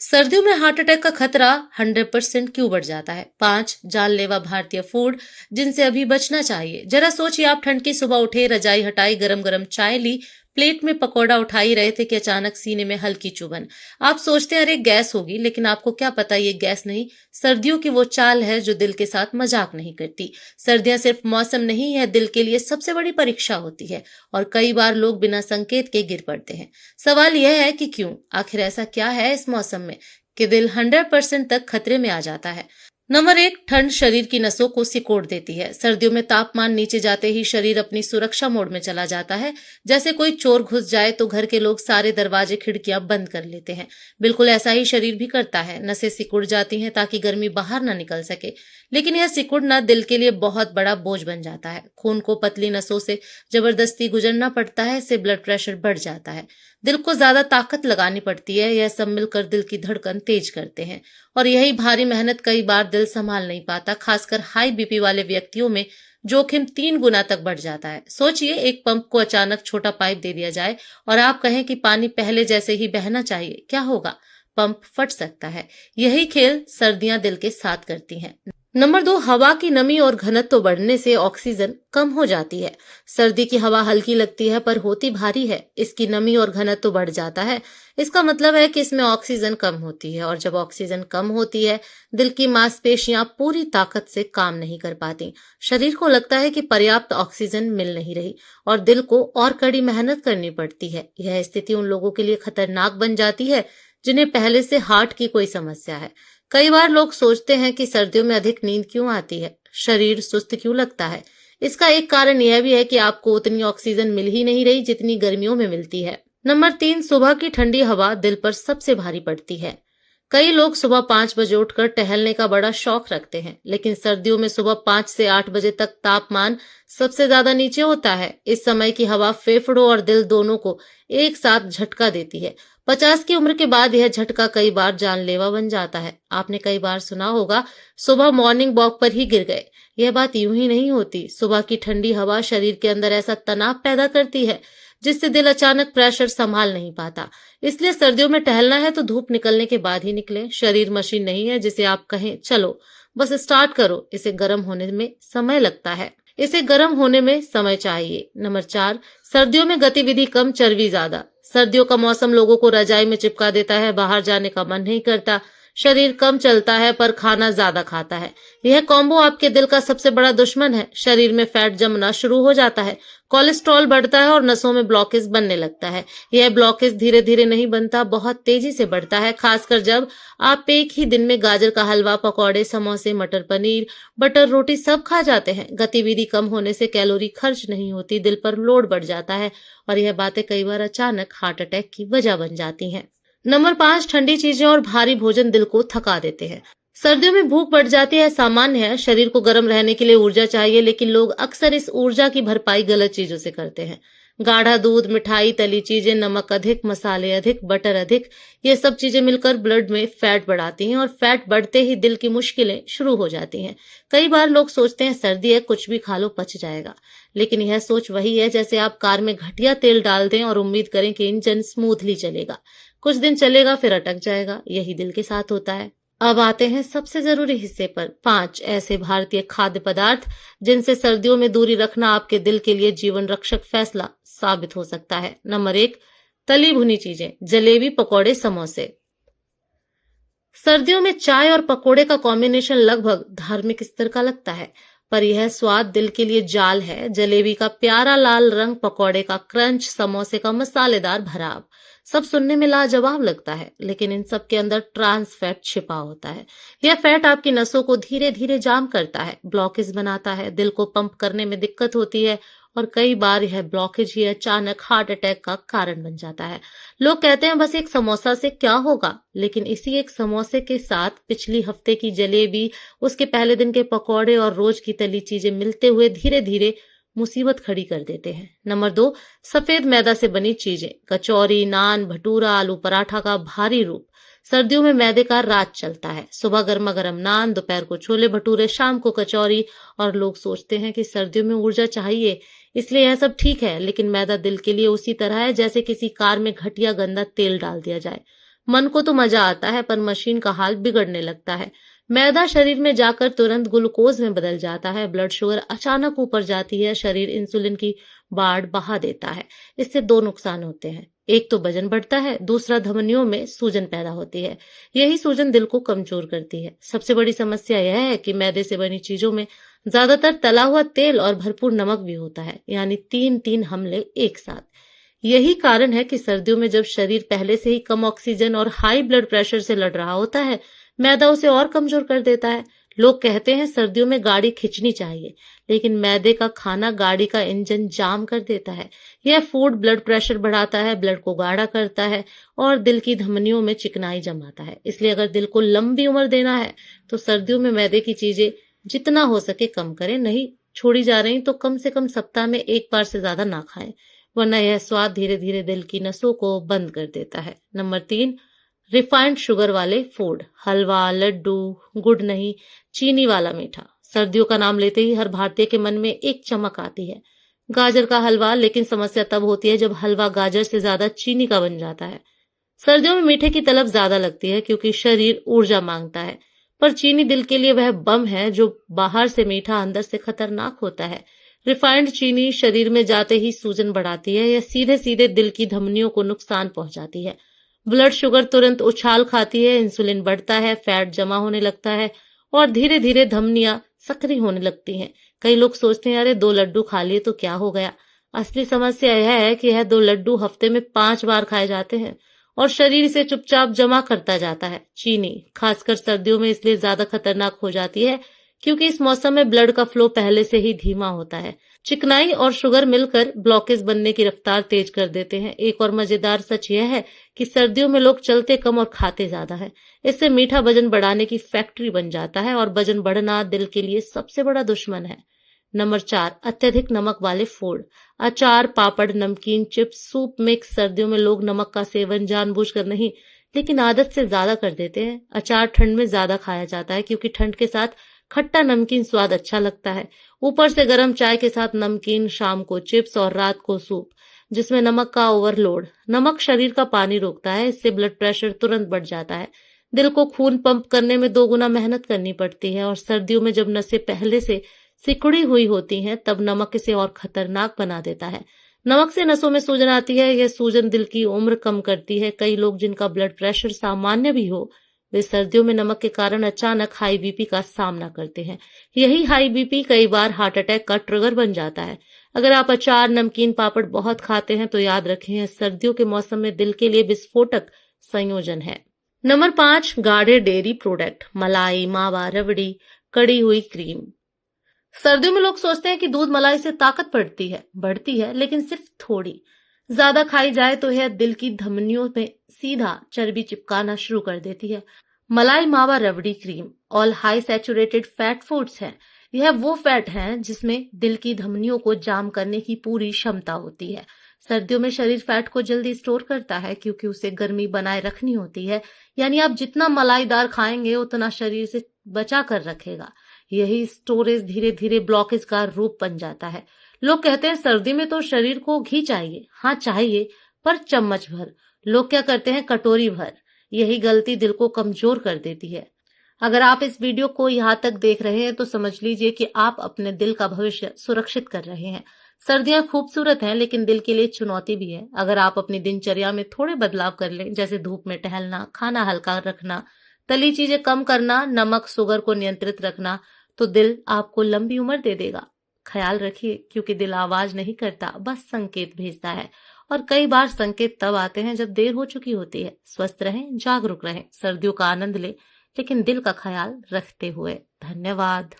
सर्दियों में heart attack का खतरा 100% क्यों बढ़ जाता है? 5 जानलेवा भारतीय फूड जिनसे अभी बचना चाहिए। जरा सोचिए, आप ठंड की सुबह उठे, रजाई हटाई, गरम गरम चाय ली, प्लेट में पकौड़ा उठा ही रहे थे कि अचानक सीने में हल्की चुभन। आप सोचते हैं अरे गैस होगी, लेकिन आपको क्या पता ये गैस नहीं, सर्दियों की वो चाल है जो दिल के साथ मजाक नहीं करती। सर्दियां सिर्फ मौसम नहीं है, दिल के लिए सबसे बड़ी परीक्षा होती है और कई बार लोग बिना संकेत के गिर पड़ते हैं। सवाल यह है कि क्यों? आखिर ऐसा क्या है इस मौसम में कि दिल 100% तक खतरे में आ जाता है? नंबर 1, ठंड शरीर की नसों को सिकोड़ देती है। सर्दियों में तापमान नीचे जाते ही शरीर अपनी सुरक्षा मोड में चला जाता है। जैसे कोई चोर घुस जाए तो घर के लोग सारे दरवाजे खिड़कियां बंद कर लेते हैं। बिल्कुल ऐसा ही शरीर भी करता है। नसें सिकुड़ जाती हैं ताकि गर्मी बाहर ना निकल सके। लेकिन यह सिकुड़ना दिल के लिए बहुत बड़ा बोझ बन जाता है। खून को पतली नसों से जबरदस्ती गुजरना पड़ता है, इससे ब्लड प्रेशर बढ़ जाता है। दिल को ज्यादा ताकत लगानी पड़ती है। यह सब मिलकर दिल की धड़कन तेज करते हैं और यही भारी मेहनत कई बार दिल संभाल नहीं पाता। खासकर हाई बीपी वाले व्यक्तियों में जोखिम 3 गुना तक बढ़ जाता है। सोचिए, एक पंप को अचानक छोटा पाइप दे दिया जाए और आप कहें कि पानी पहले जैसे ही बहना चाहिए, क्या होगा? पंप फट सकता है। यही खेल सर्दियां दिल के साथ करती हैं। नंबर 2, हवा की नमी और घनत्व बढ़ने से ऑक्सीजन कम हो जाती है। सर्दी की हवा हल्की लगती है पर होती भारी है। इसकी नमी और घनत्व बढ़ जाता है। इसका मतलब है कि इसमें ऑक्सीजन कम होती है और जब ऑक्सीजन कम होती है, दिल की मांसपेशियां पूरी ताकत से काम नहीं कर पाती। शरीर को लगता है कि पर्याप्त ऑक्सीजन मिल नहीं रही और दिल को और कड़ी मेहनत करनी पड़ती है। यह स्थिति उन लोगों के लिए खतरनाक बन जाती है जिन्हें पहले से हार्ट की कोई समस्या है। कई बार लोग सोचते हैं कि सर्दियों में अधिक नींद क्यों आती है, शरीर सुस्त क्यों लगता है। इसका एक कारण यह भी है कि आपको उतनी ऑक्सीजन मिल ही नहीं रही जितनी गर्मियों में मिलती है। नंबर 3, सुबह की ठंडी हवा दिल पर सबसे भारी पड़ती है। कई लोग सुबह 5 बजे उठकर टहलने का बड़ा शौक रखते हैं, लेकिन सर्दियों में सुबह 5 से 8 बजे तक तापमान सबसे ज्यादा नीचे होता है। इस समय की हवा फेफड़ों और दिल दोनों को एक साथ झटका देती है। 50 की उम्र के बाद यह झटका कई बार जानलेवा बन जाता है। आपने कई बार सुना होगा, सुबह मॉर्निंग वॉक पर ही गिर गए। यह बात यूं ही नहीं होती। सुबह की ठंडी हवा शरीर के अंदर ऐसा तनाव पैदा करती है जिससे दिल अचानक प्रेशर संभाल नहीं पाता। इसलिए सर्दियों में टहलना है तो धूप निकलने के बाद ही निकलें। शरीर मशीन नहीं है जिसे आप कहें चलो बस स्टार्ट करो। इसे गर्म होने में समय लगता है। इसे गर्म होने में समय चाहिए। नंबर 4, सर्दियों में गतिविधि कम, चर्बी ज्यादा। सर्दियों का मौसम लोगों को रजाई में चिपका देता है। बाहर जाने का मन नहीं करता। शरीर कम चलता है पर खाना ज्यादा खाता है। यह कॉम्बो आपके दिल का सबसे बड़ा दुश्मन है। शरीर में फैट जमना शुरू हो जाता है, कोलेस्ट्रॉल बढ़ता है और नसों में ब्लॉकेज बनने लगता है। यह ब्लॉकेज धीरे धीरे नहीं बनता, बहुत तेजी से बढ़ता है, खासकर जब आप एक ही दिन में गाजर का हलवा, पकौड़े, समोसे, मटर पनीर, बटर रोटी सब खा जाते हैं। गतिविधि कम होने से कैलोरी खर्च नहीं होती, दिल पर लोड बढ़ जाता है और यह बातें कई बार अचानक हार्ट अटैक की वजह बन जाती हैं। नंबर 5, ठंडी चीजें और भारी भोजन दिल को थका देते हैं। सर्दियों में भूख बढ़ जाती है, सामान्य है। शरीर को गर्म रहने के लिए ऊर्जा चाहिए, लेकिन लोग अक्सर इस ऊर्जा की भरपाई गलत चीजों से करते हैं। गाढ़ा दूध, मिठाई, तली चीजें, नमक अधिक, मसाले अधिक, बटर अधिक, ये सब चीजें मिलकर ब्लड में फैट बढ़ाती हैं और फैट बढ़ते ही दिल की मुश्किलें शुरू हो जाती हैं। कई बार लोग सोचते हैं सर्दी है, कुछ भी खा लो पच जाएगा, लेकिन यह सोच वही है जैसे आप कार में घटिया तेल डाल दें और उम्मीद करें कि इंजन स्मूथली चलेगा। कुछ दिन चलेगा फिर अटक जाएगा। यही दिल के साथ होता है। अब आते हैं सबसे जरूरी हिस्से पर। 5 ऐसे भारतीय खाद्य पदार्थ जिनसे सर्दियों में दूरी रखना आपके दिल के लिए जीवन रक्षक फैसला साबित हो सकता है। नंबर 1, तली भुनी चीजें, जलेबी, पकौड़े, समोसे। सर्दियों में चाय और पकोड़े का कॉम्बिनेशन लगभग धार्मिक स्तर का लगता है, पर यह स्वाद दिल के लिए जाल है। जलेबी का प्यारा लाल रंग, पकौड़े का क्रंच, समोसे का मसालेदार भराव, सब सुनने में लाजवाब लगता है, लेकिन इन सब के अंदर ट्रांस फैट छिपा होता है। यह फैट आपकी नसों को धीरे धीरे जाम करता है, ब्लॉकेज बनाता है, दिल को पंप करने में दिक्कत होती है और कई बार यह ब्लॉकेज ही अचानक हार्ट अटैक का कारण बन जाता है। लोग कहते हैं बस एक समोसा से क्या होगा, लेकिन इसी एक समोसे के साथ पिछली हफ्ते की जलेबी, उसके पहले दिन के पकौड़े और रोज की तली चीजें मिलते हुए धीरे धीरे मुसीबत खड़ी कर देते हैं। नंबर 2, सफेद मैदा से बनी चीजें, कचौरी, नान, भटूरा, आलू पराठा का भारी रूप। सर्दियों में मैदे का राज चलता है। सुबह गर्मा गर्म नान, दोपहर को छोले भटूरे, शाम को कचौरी, और लोग सोचते हैं कि सर्दियों में ऊर्जा चाहिए इसलिए यह सब ठीक है, लेकिन मैदा दिल के लिए उसी तरह है जैसे किसी कार में घटिया गंदा तेल डाल दिया जाए। मन को तो मजा आता है पर मशीन का हाल बिगड़ने लगता है। मैदा शरीर में जाकर तुरंत ग्लूकोज में बदल जाता है, ब्लड शुगर अचानक ऊपर जाती है, शरीर इंसुलिन की बाढ़ बहा देता है। इससे दो नुकसान होते हैं, एक तो वजन बढ़ता है, दूसरा धमनियों में सूजन पैदा होती है। यही सूजन दिल को कमजोर करती है। सबसे बड़ी समस्या यह है कि मैदे से बनी चीजों में ज्यादातर तला हुआ तेल और भरपूर नमक भी होता है, यानी तीन तीन हमले एक साथ। यही कारण है कि सर्दियों में जब शरीर पहले से ही कम ऑक्सीजन और हाई ब्लड प्रेशर से लड़ रहा होता है, मैदा उसे और कमजोर कर देता है। लोग कहते हैं सर्दियों में गाड़ी खींचनी चाहिए, लेकिन मैदे का खाना गाड़ी का इंजन जाम कर देता है। यह फूड ब्लड प्रेशर बढ़ाता है, ब्लड को गाढ़ा करता है और दिल की धमनियों में चिकनाई जमाता है। इसलिए अगर दिल को लंबी उम्र देना है तो सर्दियों में मैदे की चीजें जितना हो सके कम करें। नहीं छोड़ी जा रही तो कम से कम सप्ताह में एक बार से ज्यादा ना खाएं, वरना यह स्वाद धीरे धीरे दिल की नसों को बंद कर देता है। नंबर 3, रिफाइंड शुगर वाले फूड, हलवा, लड्डू, गुड़ नहीं, चीनी वाला मीठा। सर्दियों का नाम लेते ही हर भारतीय के मन में एक चमक आती है, गाजर का हलवा। लेकिन समस्या तब होती है जब हलवा गाजर से ज्यादा चीनी का बन जाता है। सर्दियों में मीठे की तलब ज्यादा लगती है क्योंकि शरीर ऊर्जा मांगता है, पर चीनी दिल के लिए वह बम है जो बाहर से मीठा अंदर से खतरनाक होता है। रिफाइंड चीनी शरीर में जाते ही सूजन बढ़ाती है या सीधे सीधे दिल की धमनियों को नुकसान पहुंचाती है। ब्लड शुगर तुरंत उछाल खाती है, इंसुलिन बढ़ता है, फैट जमा होने लगता है और धीरे धीरे धमनियां सक्रिय होने लगती हैं। कई लोग सोचते हैं अरे 2 लड्डू खा लिए तो क्या हो गया। असली समस्या यह है कि यह 2 लड्डू हफ्ते में 5 बार खाए जाते हैं और शरीर इसे चुपचाप जमा करता जाता है। चीनी खासकर सर्दियों में इसलिए ज्यादा खतरनाक हो जाती है क्योंकि इस मौसम में ब्लड का फ्लो पहले से ही धीमा होता है। चिकनाई और शुगर मिलकर ब्लॉकेज बनने की रफ्तार तेज कर देते हैं। एक और मजेदार सच यह है कि सर्दियों में लोग चलते कम और खाते ज्यादा है। इससे मीठा वजन बढ़ाने की फैक्ट्री बन जाता है और वजन बढ़ना दिल के लिए सबसे बड़ा दुश्मन है। नंबर 4, अत्यधिक नमक वाले फूड, अचार, पापड़, नमकीन, चिप्स, सूप मिक्स। सर्दियों में लोग नमक का सेवन जानबूझकर नहीं लेकिन आदत से ज्यादा कर देते हैं। अचार ठंड में ज्यादा खाया जाता है क्योंकि ठंड के साथ खट्टा नमकीन स्वाद अच्छा लगता है। ऊपर से गर्म चाय के साथ नमकीन, शाम को चिप्स और रात को सूप जिसमें नमक का ओवरलोड। नमक शरीर का पानी रोकता है, इससे ब्लड प्रेशर तुरंत बढ़ जाता है। दिल को खून पंप करने में 2 गुना मेहनत करनी पड़ती है और सर्दियों में जब नसें पहले से सिकुड़ी हुई होती हैं तब नमक इसे और खतरनाक बना देता है। नमक से नसों में सूजन आती है, यह सूजन दिल की उम्र कम करती है। कई लोग जिनका ब्लड प्रेशर सामान्य भी हो वे सर्दियों में नमक के कारण अचानक हाई बीपी का सामना करते हैं। यही हाई बीपी कई बार हार्ट अटैक का ट्रिगर बन जाता है। अगर आप अचार, नमकीन, पापड़ बहुत खाते हैं तो याद रखें यह सर्दियों के मौसम में दिल के लिए विस्फोटक संयोजन है। नंबर 5, गाढ़े डेयरी प्रोडक्ट, मलाई, मावा, रबड़ी, कड़ी हुई क्रीम। सर्दियों में लोग सोचते हैं कि दूध मलाई से ताकत बढ़ती है लेकिन सिर्फ थोड़ी। ज्यादा खाई जाए तो यह दिल की धमनियों में सीधा चर्बी चिपकाना शुरू कर देती है। मलाई, मावा, रबड़ी, cream all high saturated fat foods हैं। यह वो फैट हैं जिसमें दिल की धमनियों को जाम करने की पूरी क्षमता होती है। सर्दियों में शरीर फैट को जल्दी स्टोर करता है क्योंकि उसे गर्मी बनाए रखनी होती है। यानी आप जितना मलाईदार खाएंगे उतना शरीर से बचा कर रखेगा। यही स्टोरेज धीरे धीरे ब्लॉकेज का रूप बन जाता है। लोग कहते हैं सर्दी में तो शरीर को घी चाहिए। हाँ चाहिए, पर चम्मच भर। लोग क्या करते हैं, कटोरी भर। यही गलती दिल को कमजोर कर देती है। अगर आप इस वीडियो को यहाँ तक देख रहे हैं तो समझ लीजिए कि आप अपने दिल का भविष्य सुरक्षित कर रहे हैं। सर्दियां खूबसूरत हैं लेकिन दिल के लिए चुनौती भी है। अगर आप अपनी दिनचर्या में थोड़े बदलाव कर लें, जैसे धूप में टहलना, खाना हल्का रखना, तली चीजें कम करना, नमक शुगर को नियंत्रित रखना, तो दिल आपको लंबी उम्र दे देगा। ख्याल रखिए क्योंकि दिल आवाज नहीं करता, बस संकेत भेजता है और कई बार संकेत तब आते हैं जब देर हो चुकी होती है। स्वस्थ रहें, जागरूक रहें, सर्दियों का आनंद लें लेकिन दिल का ख्याल रखते हुए। धन्यवाद।